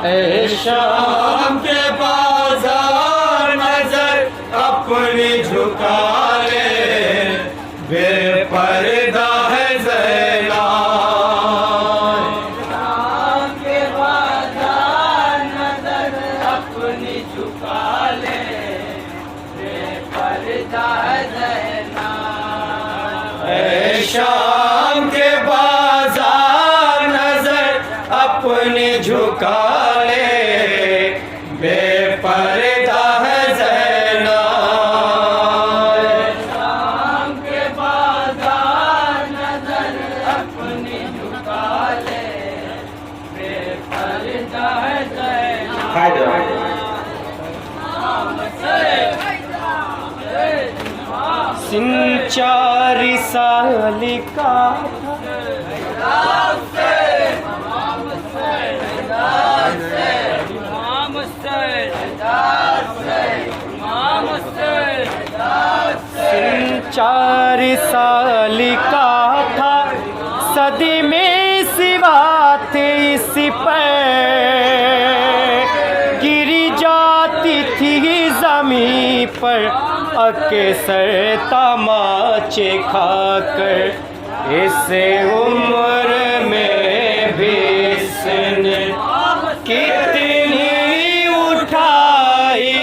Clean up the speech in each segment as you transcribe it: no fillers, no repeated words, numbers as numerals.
ऐ शाम के बाजार नजर अपनी झुका ले, बेपर्दा है ज़ैला। शाम के बाजार नजर अपनी झुका ले, बेपर्दा है ज़ैला। ऐ शाम के बाजार नजर अपनी झुका ले, बेपर्दा है ज़ैना। शाम के बाजार नजर अपनी झुका ले, बेपर्दा है ज़ैना। चार साल का चार साल का था, सदी में सिवा थे इस पर, गिरी जाती थी ज़मीं पर अक्सर तमाचे खाकर। इस उम्र में भी इसने कितनी उठाई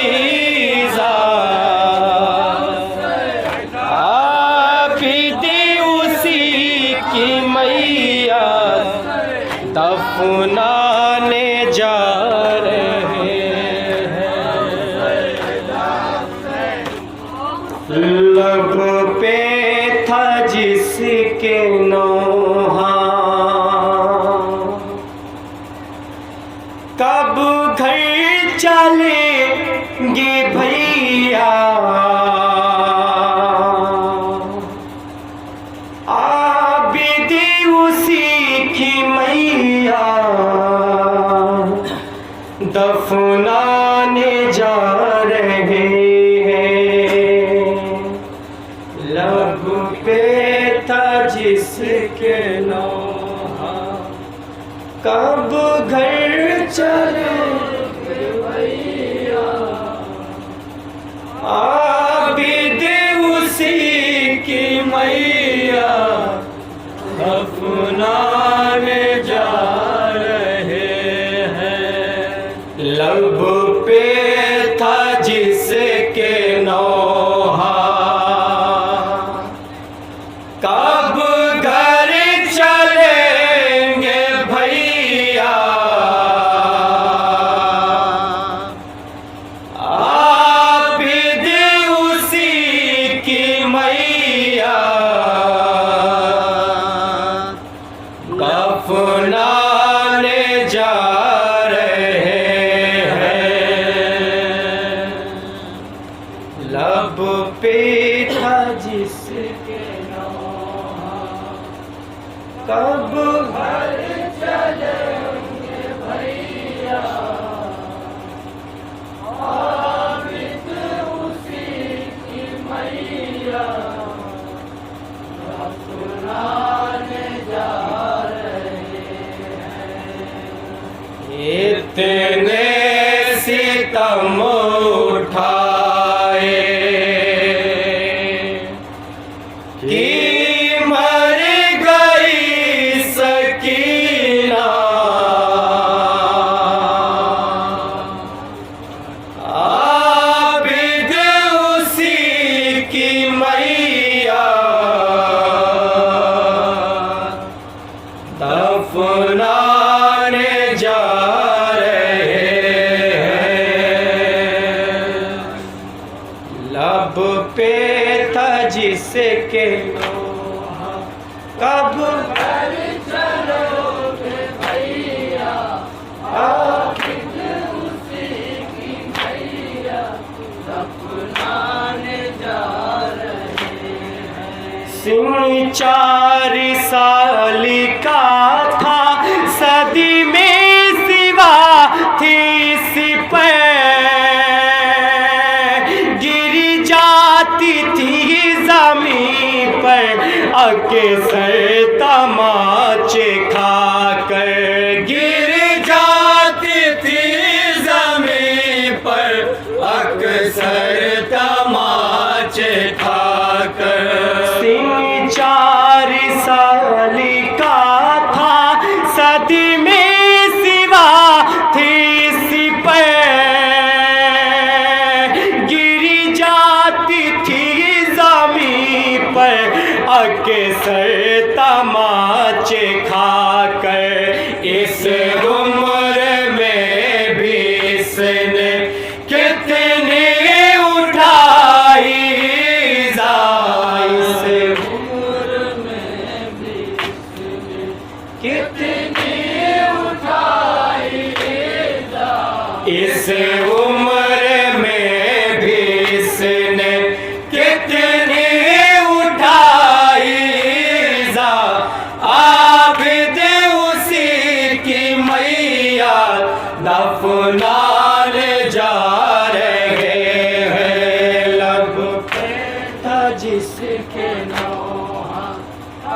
आबिदी उसी की मैया दफनाने जा रहे हैं। लब पे था जिसके नौहा, कब घर चलेंगे भैया, आबिदी उसी की मैया दफनाने जा रहे हैं। लब पे था जिसके नौहा, कब घर चले भैया, आबिद उसी की मैया दफनाने जा रहे हैं। लब पे था जिसके नौहा, कब घर चलेंगे भैया, आबिद उसी की मैया दफनाने जा रहे हैं। लब पे था जिसके नौहा, कब घर चलेंगे भैया, आबिद उसी की मैया दफनाने जा रहे हैं। इतने सितम उठाए कि मर गई सकीना, आबिद उसी की मैया दफनाने जा रहे हैं। लब पे था जिसके नौहा, कब घर चलोगे भैया, आबिद उसी की मैया दफनाने जा रहे हैं। सिंह 4 साल का था, सदी में सिवा थी इस पर, गिरी जाती थी ज़मीं पर अक्सर तमाचे खाकर। गिर जाती थी कितनी उठाई इस उम्र में भी इसने कितनी उठाई जा, आबिद उसी की मैया दफनाने जा रहे हैं। लब पे था जिसके नौहा,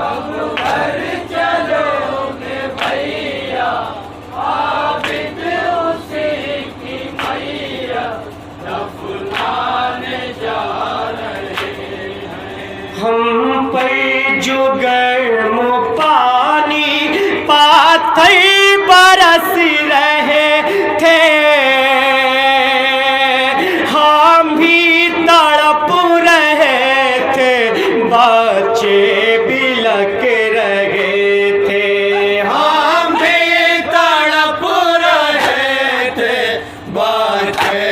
अब घर चलोगे भैया, आबिद उसी की मैया दफनाने जा रहे हैं। हम पर जो गर्म पानी पाथर बरस रहे थे, हम भी तड़प रहे थे, बच्चे बिलक रहे थे। हम भी तड़प रहे थे, बच्चे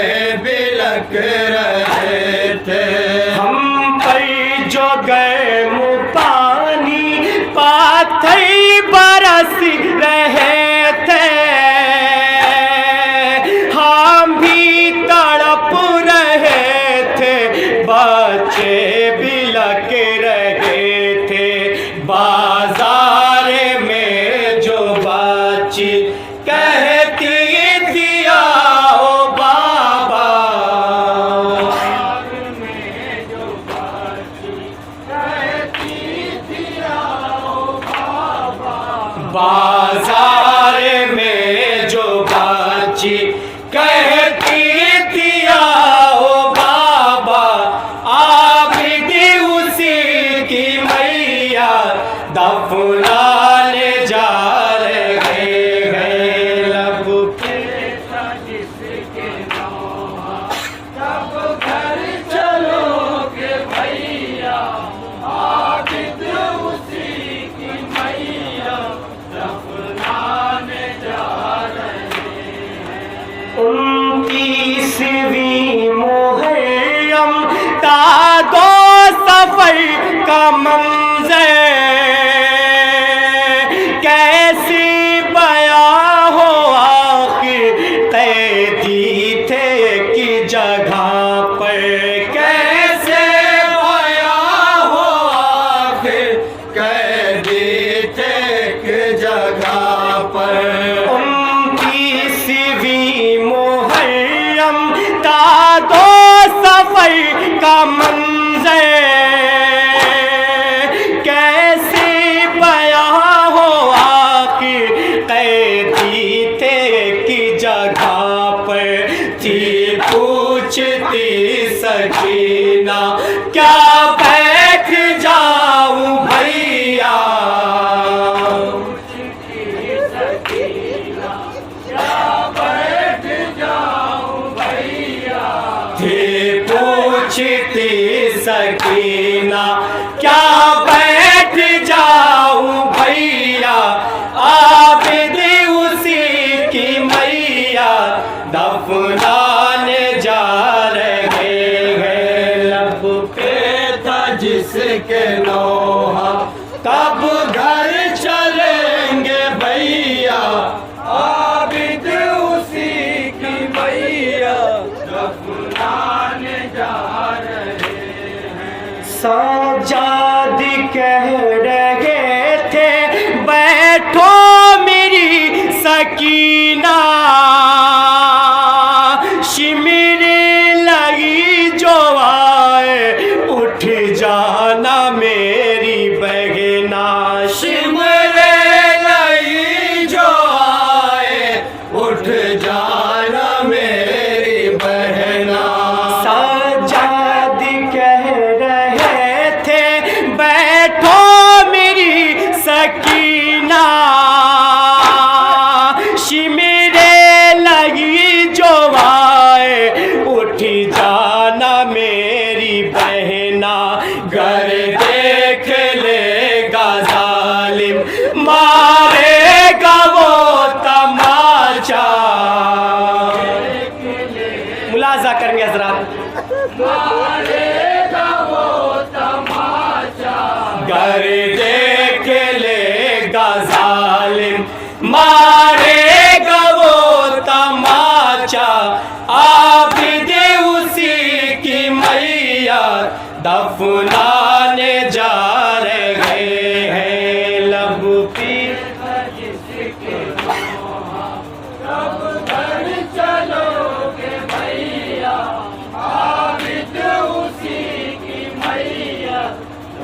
बिलक रहे थे। हम पर जो गर्म पानी पाथर बरस रहे थे, हम भी तड़प रहे थे, बच्चे बिलक रहे थे। बाजार में जो बाची कहती थी आओ बाबा, में जो बाची कहती थी आओ बाबा, बाजार में जो बाची कहती थी आओ बाबा, आबिद उसी की मैया दफनाने जा रहे हैं। लब पे था जिसके नौहा, तब घर चलोगे भैया, आबिद उसी की मैया दफनाने जा रहे हैं। 29वीं मुहर्रम तादो सफर का मंजर, कैसे बयां हो आखिर कैदी थे की जगह पर, कैसे बयां हो आखिर कैदी थे की जगह पर। 29वीं मुहर्रम तादो सफर का मंजर, कैसे बयां हो आखिर कैदी थे की जगह पर। थी पूछती सकीना क्या बैठ जाऊं भैया, पूछती सकीना क्या बैठ जाऊं भैया, थी पूछती सकीना क्या बैठ जाऊं भैया, आबिद उसी की मैया दफनाने जा रहे हैं। लब पे था जिसके नौहा, तब घर चलेंगे भैया, आबिद उसी की मैया दफनाने जा रहे हैं। साजाद कह रहे थे बैठो मेरी सकीना, शिमिर लगी जो आए उठ जाना मेरी बहना, शिमिर लगी जो आए उठ जाना मेरी बहना। साजाद कह रहे थे बैठो मेरी सकीना, शिमिरे लगी जो आए उठ जाना मेरी बहना। घर देख लेगा जालिम मारेगा वो तमाचा, मुलाजा करेंगे हजरात, मारेगा वो तमाचा। घर देख लेगा का जालिम, मारेगा वो तमाचा आबिद उसी की मैया दफनाने जा रहे हैं। लब पी जिसके कब घर चलोगे भैया आबिद उसी की मैया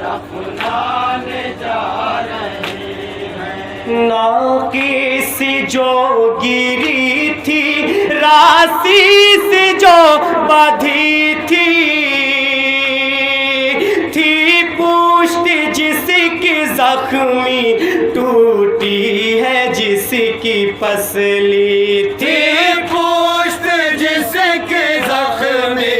दफनाने जा रहे हैं। ना किसी जो गिरी थी राशि से जो बधी थी पुष्ट जिसकी जख्मी टूटी है जिसकी पसली थी पुष्ट जिसकी जख्मी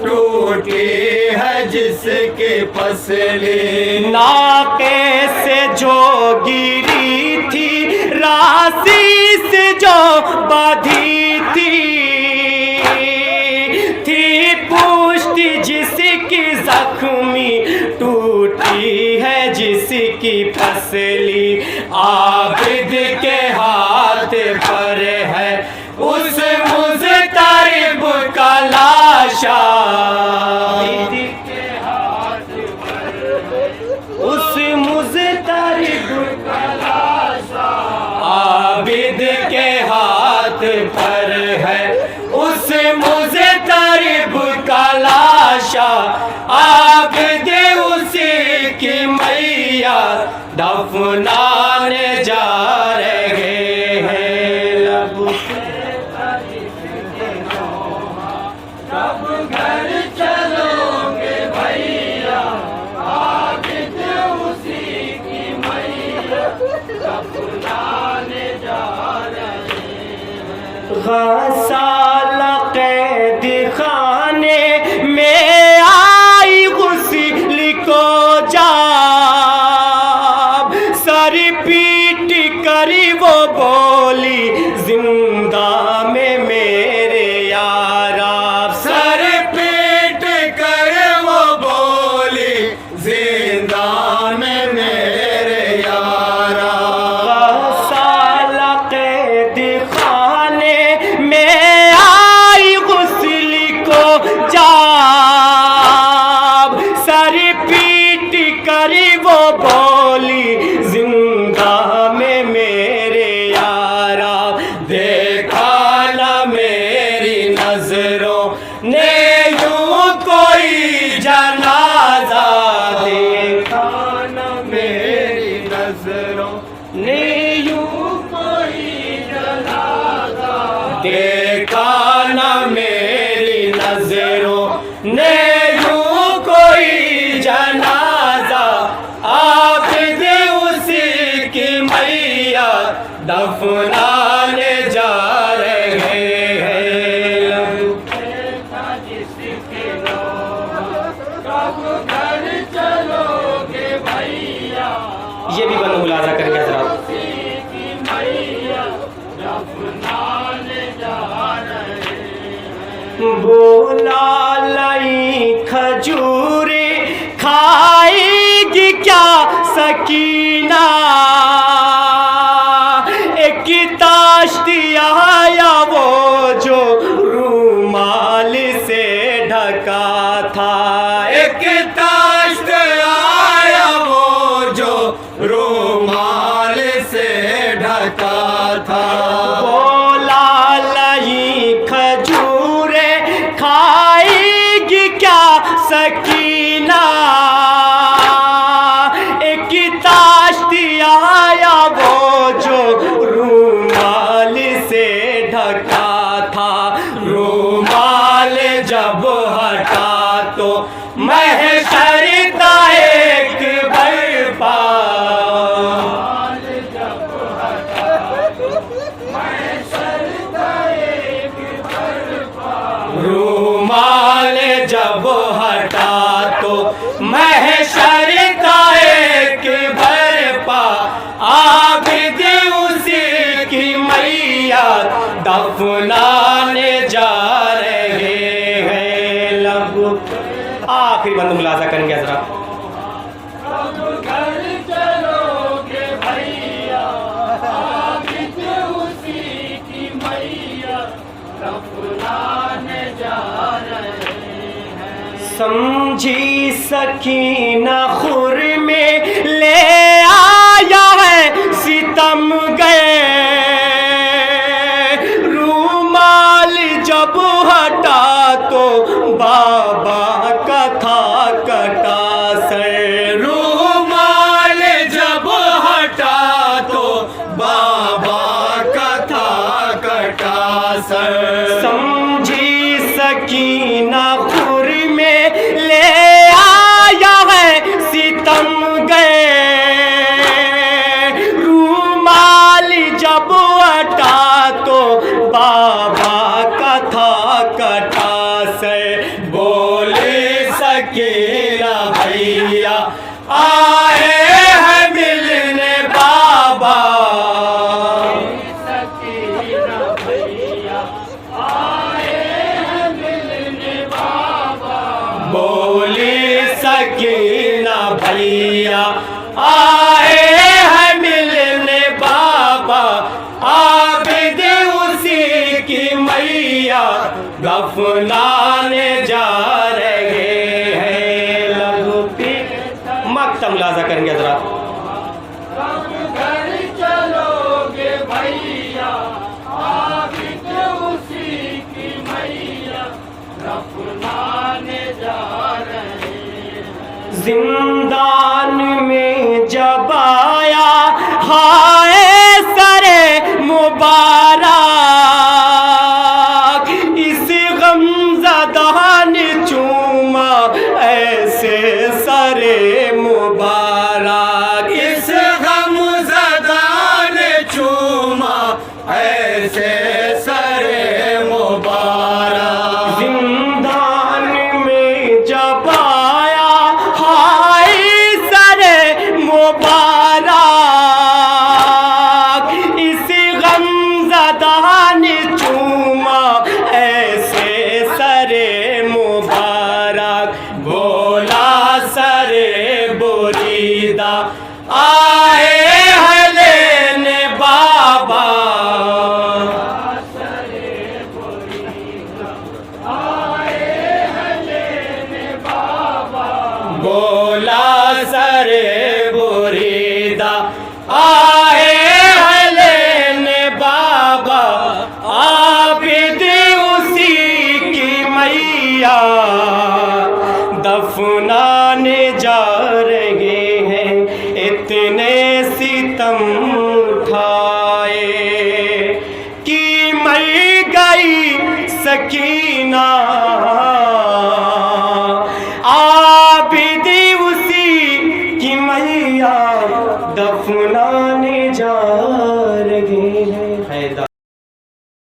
टूटी है जिसकी पसली। नाके से जो गिरी थी राशि से जो बधी थी पुष्ट जिसकी जख्मी टूटी है जिसकी फसली। आबिद के हाथ पर है उस मुज़तरिब का लाशा, उस मुज़तरिब का लाशा आबिद के हाथ पर है उस मुज़तरिब का लाशा आबिद उसी की मैया दफनाने जा रहे हैं। लब कब घर चलोगे भैया आबिद उसी की मैया दफनाने जा रहे हैं। गसाला कैद खाने में आई गुस्ल को जाब सर पीट करी वो बोली जिंदा में मेरे यारा, सर पीट कर वो बोली जिंदा में मेरे यारा। गसाला कैद खाने में आई गुस्ल को जाब सर पीट करी वो बोली जिंदा में मेरे यारा। देखा न मेरी नजरों ने यूं कोई जनाजा, देखा न मेरी नजरों ने यूं कोई जनाजा, देखा न मेरी नजरों ने यूं कोई जनाजा आबिद उसी की मैया दफनाने जा रहे हैं। कब घर चलोगे भैया ये भी बंद मुलाजा करेंगे हज़रात। बोला लाई खजूरे खाएगी क्या सकीना, एक ताश्ती आया वो जो रूमाल से ढका था, एक ताश्त आया वो जो रूमाल से ढका था। बोला लाई खजूरे खाएगी क्या सकीना, एक ताश्ती आया वो जो रूमाल से ढका था। रूमाल जब हटा तो महशर का एक बरपा, रूमाल जब हटा तो महशर का एक बरपा आबिद उसी की मैया दफनाने जा रहे हैं। लब आखिरी बंद मुलाजा करेंगे हज़रात। समझी सकीना खुर में ले आया है सितम गए, रूमाल जब हटा तो बाबा का था कटा सर, रूमाल जब हटा तो बाबा का था कटा सर। समझी सकीना खुर में ले आया है सितम गए, रूमाल जब हटा तो बाबा का था कटा से। बोले सकीना भैया आए हैं मिलने बाबा, सकीना भैया आए हैं मिलने बाबा, बोले सकीना भैया आए हैं मिलने बाबा, आबिद उसी की मैया दफनाने जा रहे हैं। लघु पी मक्तम मुलाजा करेंगे हजरात। घर चलोगे भैया आबिद उसी की मैया दफनाने जा रहे हैं। जिंदान में जब आया हाय सरे मुबारक, इस गमज़दा ने चूमा ऐसे सरे मुबारक, इस गमज़दा ने चूमा ऐसे सरे मुबारक। जिंदान में जब आया हाय सरे मुबारक, इस गमज़दा ने चूमा ऐसे सरे मुबारक। बोला सरे बुरीदा आए हैं लेने बाबा, सरे बुरीदा आए हैं लेने बाबा, बोला सरे बुरीदा आए हैं लेने बाबा, आबिद उसी की मैया दफनाने जा रहे हैं। इतने सितम उठाए कि मर गई सकीना, आबिद उसी की मैया दफनाने जा